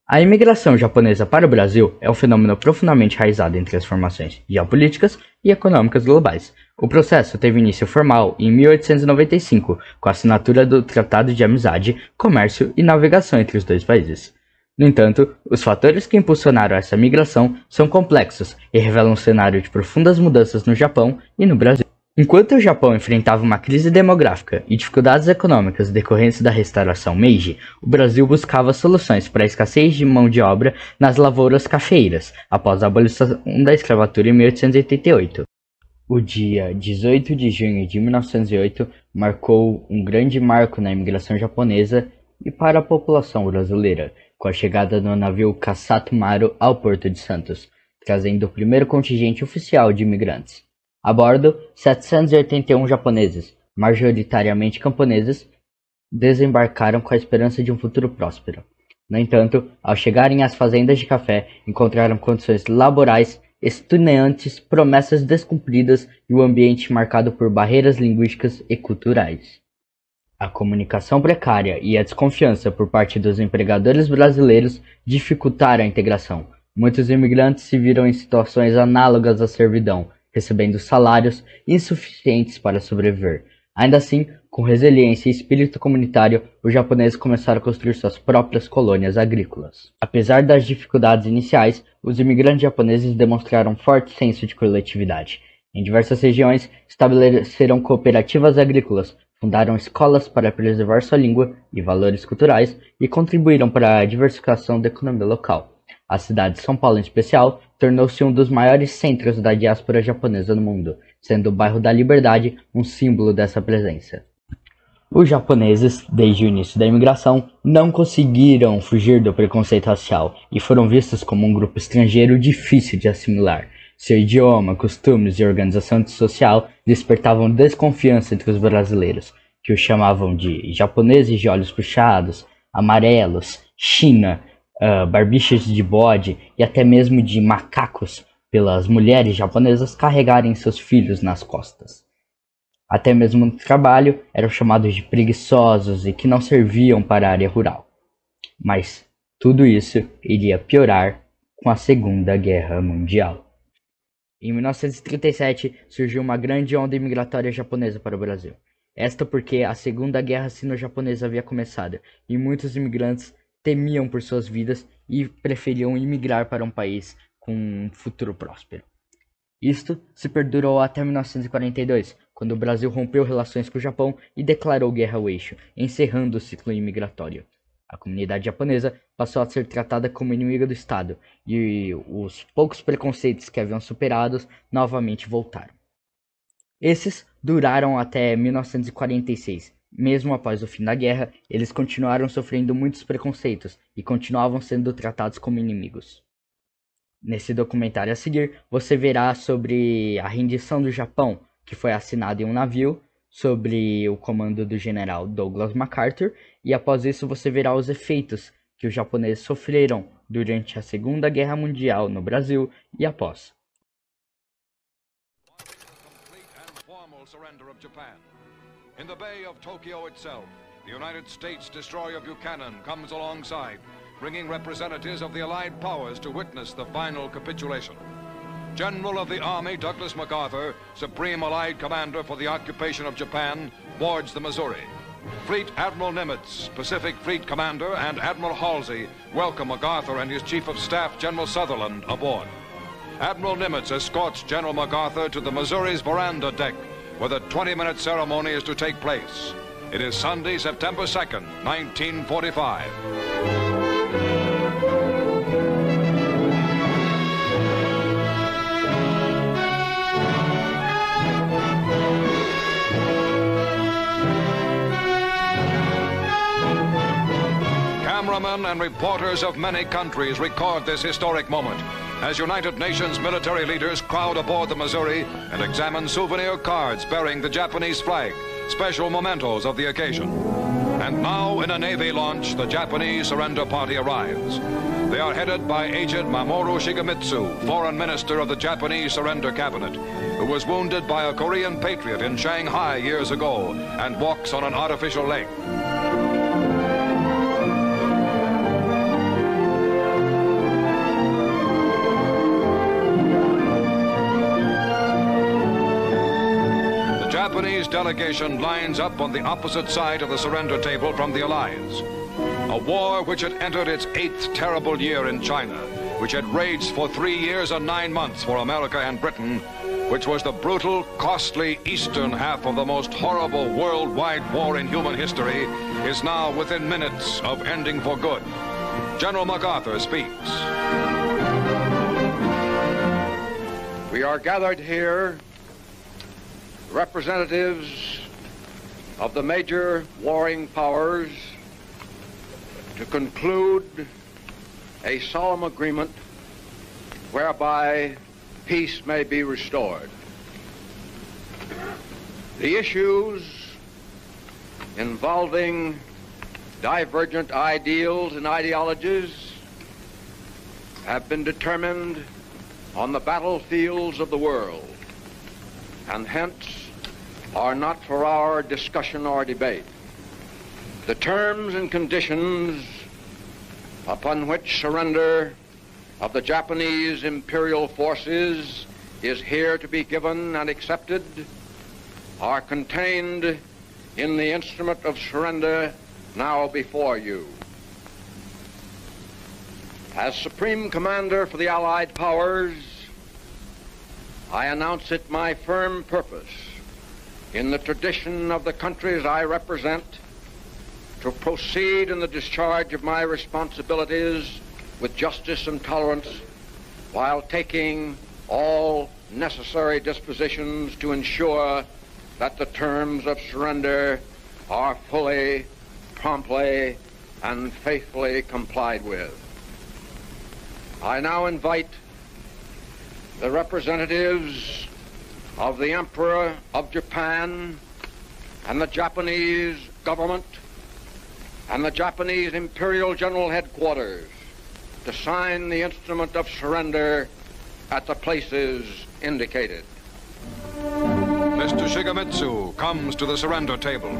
A imigração japonesa para o Brasil é um fenômeno profundamente enraizado em transformações geopolíticas e econômicas globais. O processo teve início formal em 1895, com a assinatura do Tratado de Amizade, Comércio e Navegação entre os dois países. No entanto, os fatores que impulsionaram essa migração são complexos e revelam um cenário de profundas mudanças no Japão e no Brasil. Enquanto o Japão enfrentava uma crise demográfica e dificuldades econômicas decorrentes da restauração Meiji, o Brasil buscava soluções para a escassez de mão de obra nas lavouras cafeeiras, após a abolição da escravatura em 1888. O dia 18 de junho de 1908 marcou um grande marco na imigração japonesa e para a população brasileira, com a chegada do navio Kasato Maru ao Porto de Santos, trazendo o primeiro contingente oficial de imigrantes. A bordo, 781 japoneses, majoritariamente camponeses, desembarcaram com a esperança de um futuro próspero. No entanto, ao chegarem às fazendas de café, encontraram condições laborais extenuantes, promessas descumpridas e o ambiente marcado por barreiras linguísticas e culturais. A comunicação precária e a desconfiança por parte dos empregadores brasileiros dificultaram a integração. Muitos imigrantes se viram em situações análogas à servidão, recebendo salários insuficientes para sobreviver. Ainda assim, com resiliência e espírito comunitário, os japoneses começaram a construir suas próprias colônias agrícolas. Apesar das dificuldades iniciais, os imigrantes japoneses demonstraram um forte senso de coletividade. Em diversas regiões, estabeleceram cooperativas agrícolas, fundaram escolas para preservar sua língua e valores culturais e contribuíram para a diversificação da economia local. A cidade de São Paulo, em especial, tornou-se um dos maiores centros da diáspora japonesa no mundo, sendo o bairro da Liberdade um símbolo dessa presença. Os japoneses, desde o início da imigração, não conseguiram fugir do preconceito racial e foram vistos como um grupo estrangeiro difícil de assimilar. Seu idioma, costumes e organização social despertavam desconfiança entre os brasileiros, que os chamavam de japoneses de olhos puxados, amarelos, China, barbichas de bode e até mesmo de macacos, pelas mulheres japonesas carregarem seus filhos nas costas. Até mesmo no trabalho eram chamados de preguiçosos e que não serviam para a área rural. Mas tudo isso iria piorar com a Segunda Guerra Mundial. Em 1937 surgiu uma grande onda imigratória japonesa para o Brasil. Esta porque a Segunda Guerra Sino-Japonesa havia começado e muitos imigrantes temiam por suas vidas e preferiam imigrar para um país com um futuro próspero. Isto se perdurou até 1942, quando o Brasil rompeu relações com o Japão e declarou guerra ao eixo, encerrando o ciclo imigratório. A comunidade japonesa passou a ser tratada como inimiga do Estado, e os poucos preconceitos que haviam superados novamente voltaram. Esses duraram até 1946. Mesmo após o fim da guerra, eles continuaram sofrendo muitos preconceitos e continuavam sendo tratados como inimigos. Nesse documentário a seguir, você verá sobre a rendição do Japão, que foi assinado em um navio, sobre o comando do general Douglas MacArthur, e após isso você verá os efeitos que os japoneses sofreram durante a Segunda Guerra Mundial no Brasil e após. In the Bay of Tokyo itself, the United States destroyer Buchanan comes alongside, bringing representatives of the Allied powers to witness the final capitulation. General of the Army Douglas MacArthur, Supreme Allied Commander for the occupation of Japan, boards the Missouri. Fleet Admiral Nimitz, Pacific Fleet Commander, and Admiral Halsey welcome MacArthur and his Chief of Staff, General Sutherland, aboard. Admiral Nimitz escorts General MacArthur to the Missouri's veranda deck, where the 20-minute ceremony is to take place. It is Sunday, September 2nd, 1945. Cameramen and reporters of many countries record this historic moment as United Nations military leaders crowd aboard the Missouri and examine souvenir cards bearing the Japanese flag, special mementos of the occasion. And now, in a Navy launch, the Japanese surrender party arrives. They are headed by Agent Mamoru Shigemitsu, Foreign Minister of the Japanese Surrender Cabinet, who was wounded by a Korean patriot in Shanghai years ago and walks on an artificial leg. Japanese delegation lines up on the opposite side of the surrender table from the Allies. A war which had entered its 8th terrible year in China, which had raged for 3 years and 9 months for America and Britain, which was the brutal, costly eastern half of the most horrible worldwide war in human history, is now within minutes of ending for good. General MacArthur speaks. We are gathered here, representatives of the major warring powers, to conclude a solemn agreement whereby peace may be restored. The issues involving divergent ideals and ideologies have been determined on the battlefields of the world, and hence are not for our discussion or debate. The terms and conditions upon which surrender of the Japanese imperial forces is here to be given and accepted are contained in the instrument of surrender now before you. As Supreme Commander for the Allied Powers, I announce it my firm purpose, in the tradition of the countries I represent, to proceed in the discharge of my responsibilities with justice and tolerance, while taking all necessary dispositions to ensure that the terms of surrender are fully, promptly, and faithfully complied with. I now invite the representatives of the Emperor of Japan and the Japanese government and the Japanese Imperial General Headquarters to sign the instrument of surrender at the places indicated. Mr. Shigemitsu comes to the surrender table.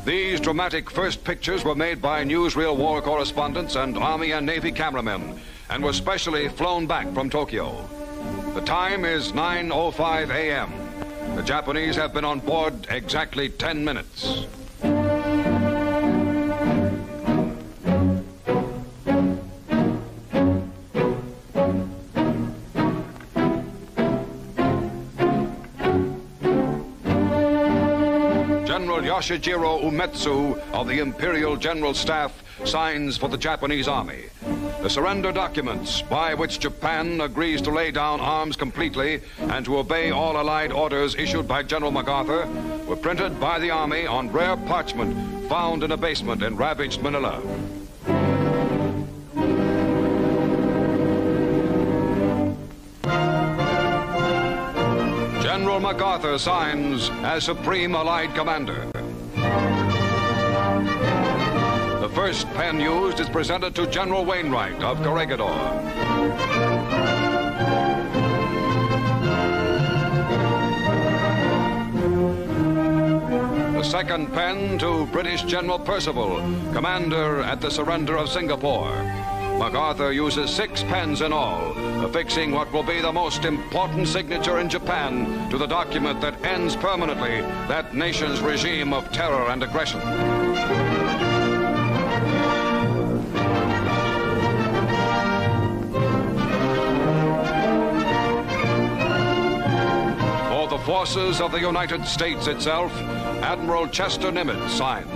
These dramatic first pictures were made by newsreel war correspondents and Army and Navy cameramen and were specially flown back from Tokyo. The time is 9:05 a.m. The Japanese have been on board exactly 10 minutes. General Yoshijiro Umetsu of the Imperial General Staff signs for the Japanese Army. The surrender documents by which Japan agrees to lay down arms completely and to obey all Allied orders issued by General MacArthur were printed by the Army on rare parchment found in a basement in ravaged Manila. General MacArthur signs as Supreme Allied Commander. The first pen used is presented to General Wainwright of Corregidor. The second pen to British General Percival, Commander at the surrender of Singapore. MacArthur uses 6 pens in all, affixing what will be the most important signature in Japan to the document that ends permanently that nation's regime of terror and aggression. For the forces of the United States itself, Admiral Chester Nimitz signs.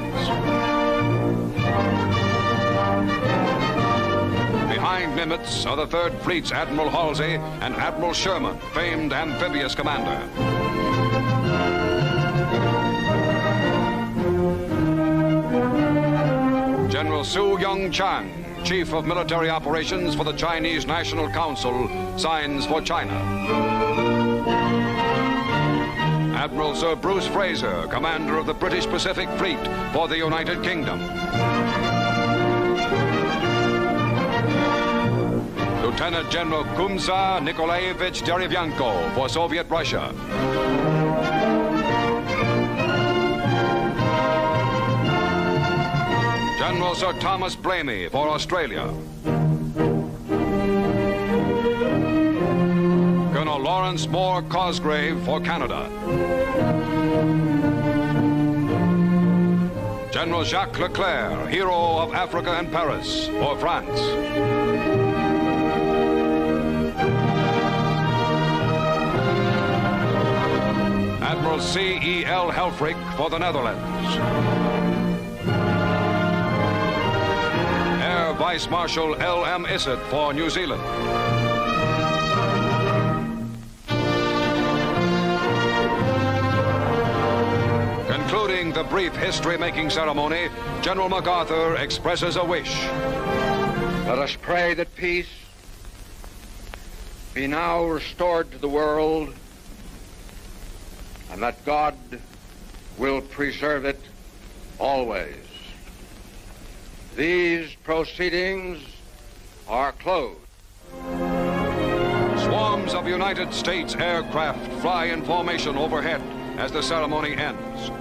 Behind Nimitz are the Third Fleet's Admiral Halsey and Admiral Sherman, famed amphibious commander. General Su Young Chang, Chief of Military Operations for the Chinese National Council, signs for China. Admiral Sir Bruce Fraser, Commander of the British Pacific Fleet for the United Kingdom. Lieutenant General Kumsa Nikolaevich Derevyanko for Soviet Russia. General Sir Thomas Blamey for Australia. Colonel General Lawrence Moore Cosgrave for Canada. General Jacques Leclerc, hero of Africa and Paris, for France. Admiral C.E.L. Helfrich for the Netherlands. Air Vice Marshal L.M. Issett for New Zealand. Concluding the brief history-making ceremony, General MacArthur expresses a wish. Let us pray that peace be now restored to the world, and that God will preserve it always. These proceedings are closed. Swarms of United States aircraft fly in formation overhead as the ceremony ends.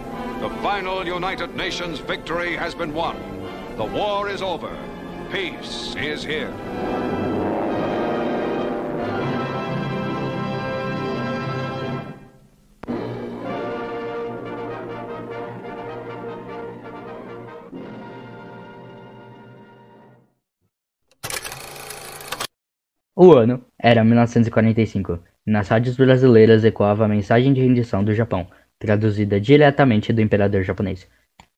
The final United Nations victory has been won. The war is over. Peace is here. O ano era 1945 e nas rádios brasileiras ecoava a mensagem de rendição do Japão, traduzida diretamente do imperador japonês.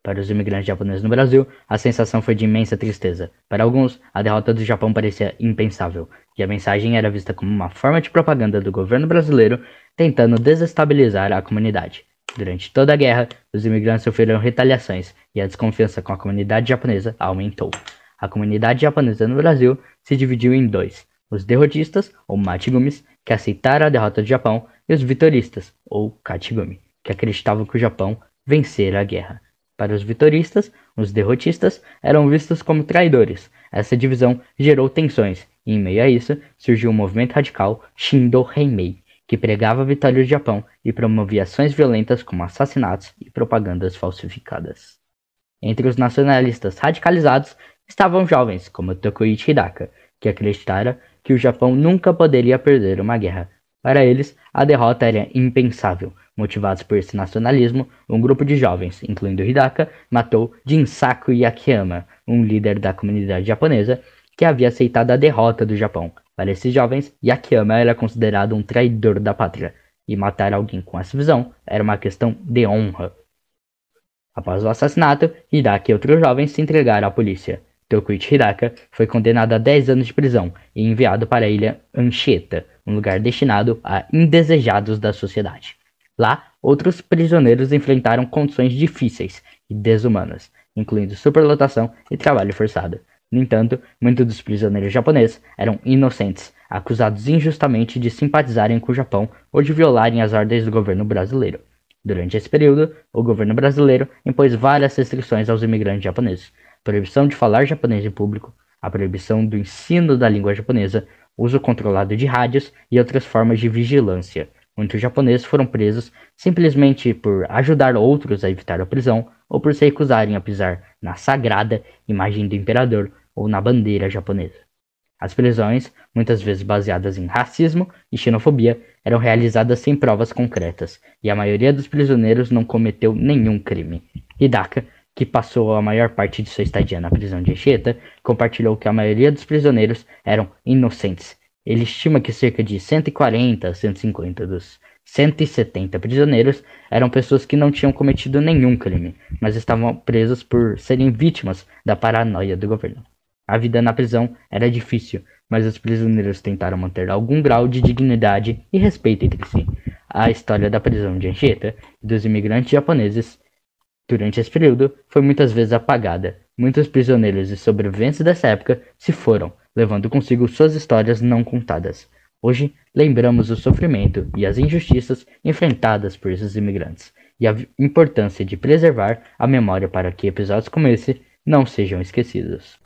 Para os imigrantes japoneses no Brasil, a sensação foi de imensa tristeza. Para alguns, a derrota do Japão parecia impensável, e a mensagem era vista como uma forma de propaganda do governo brasileiro tentando desestabilizar a comunidade. Durante toda a guerra, os imigrantes sofreram retaliações e a desconfiança com a comunidade japonesa aumentou. A comunidade japonesa no Brasil se dividiu em dois: os derrotistas, ou Machigumis, que aceitaram a derrota do Japão, e os vitoristas, ou Kachigumi, que acreditavam que o Japão vencera a guerra. Para os vitoristas, os derrotistas eram vistos como traidores. Essa divisão gerou tensões, e em meio a isso surgiu o movimento radical Shindo Heimei, que pregava a vitória do Japão e promovia ações violentas como assassinatos e propagandas falsificadas. Entre os nacionalistas radicalizados estavam jovens como Tokuichi Hidaka, que acreditara que o Japão nunca poderia perder uma guerra. Para eles, a derrota era impensável. Motivados por esse nacionalismo, um grupo de jovens, incluindo Hidaka, matou Jinsaku Yakiyama, um líder da comunidade japonesa que havia aceitado a derrota do Japão. Para esses jovens, Yakiyama era considerado um traidor da pátria, e matar alguém com essa visão era uma questão de honra. Após o assassinato, Hidaka e outros jovens se entregaram à polícia. Tokuichi Hidaka foi condenado a 10 anos de prisão e enviado para a ilha Anchieta, um lugar destinado a indesejados da sociedade. Lá, outros prisioneiros enfrentaram condições difíceis e desumanas, incluindo superlotação e trabalho forçado. No entanto, muitos dos prisioneiros japoneses eram inocentes, acusados injustamente de simpatizarem com o Japão ou de violarem as ordens do governo brasileiro. Durante esse período, o governo brasileiro impôs várias restrições aos imigrantes japoneses: proibição de falar japonês em público, a proibição do ensino da língua japonesa, uso controlado de rádios e outras formas de vigilância. Muitos japoneses foram presos simplesmente por ajudar outros a evitar a prisão ou por se recusarem a pisar na sagrada imagem do imperador ou na bandeira japonesa. As prisões, muitas vezes baseadas em racismo e xenofobia, eram realizadas sem provas concretas, e a maioria dos prisioneiros não cometeu nenhum crime. Hidaka, que passou a maior parte de sua estadia na prisão de Anchieta, compartilhou que a maioria dos prisioneiros eram inocentes. Ele estima que cerca de 140 a 150 dos 170 prisioneiros eram pessoas que não tinham cometido nenhum crime, mas estavam presos por serem vítimas da paranoia do governo. A vida na prisão era difícil, mas os prisioneiros tentaram manter algum grau de dignidade e respeito entre si. A história da prisão de Anchieta e dos imigrantes japoneses durante esse período foi muitas vezes apagada. Muitos prisioneiros e sobreviventes dessa época se foram, levando consigo suas histórias não contadas. Hoje, lembramos o sofrimento e as injustiças enfrentadas por esses imigrantes, e a importância de preservar a memória para que episódios como esse não sejam esquecidos.